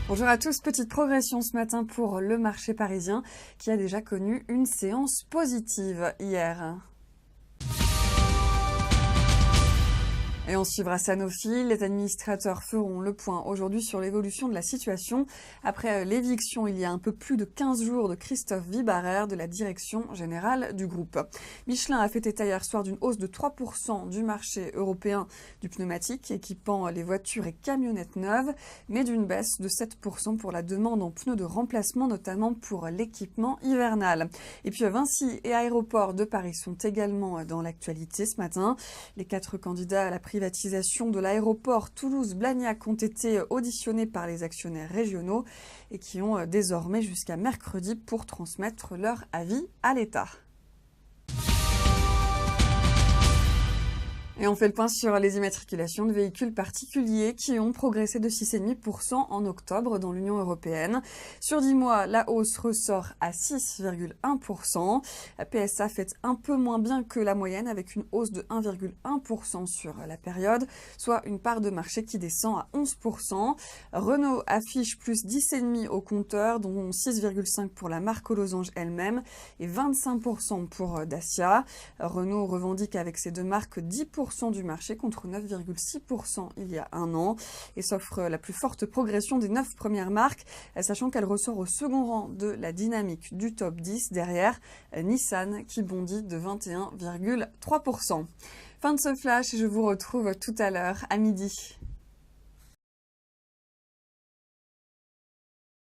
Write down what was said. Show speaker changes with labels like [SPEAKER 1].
[SPEAKER 1] Bonjour à tous, petite progression ce matin pour le marché parisien qui a déjà connu une séance positive hier. Et on suivra Sanofi. Les administrateurs feront le point aujourd'hui sur l'évolution de la situation après l'éviction il y a un peu plus de 15 jours de Christophe Wibarer de la direction générale du groupe. Michelin a fait état hier soir d'une hausse de 3% du marché européen du pneumatique équipant les voitures et camionnettes neuves, mais d'une baisse de 7% pour la demande en pneus de remplacement, notamment pour l'équipement hivernal. Et puis Vinci et Aéroports de Paris sont également dans l'actualité ce matin. Les 4 candidats à la privatisation de l'aéroport Toulouse-Blagnac ont été auditionnés par les actionnaires régionaux et qui ont désormais jusqu'à mercredi pour transmettre leur avis à l'État. Et on fait le point sur les immatriculations de véhicules particuliers qui ont progressé de 6,5% en octobre dans l'Union européenne. Sur 10 mois, la hausse ressort à 6,1%. La PSA fait un peu moins bien que la moyenne avec une hausse de 1,1% sur la période, soit une part de marché qui descend à 11%. Renault affiche plus 10,5% au compteur, dont 6,5% pour la marque aux losanges elle-même et 25% pour Dacia. Renault revendique avec ces deux marques 10% du marché contre 9,6% il y a un an et s'offre la plus forte progression des 9 premières marques, sachant qu'elle ressort au second rang de la dynamique du top 10 derrière Nissan qui bondit de 21,3%. Fin de ce flash, je vous retrouve tout à l'heure à midi.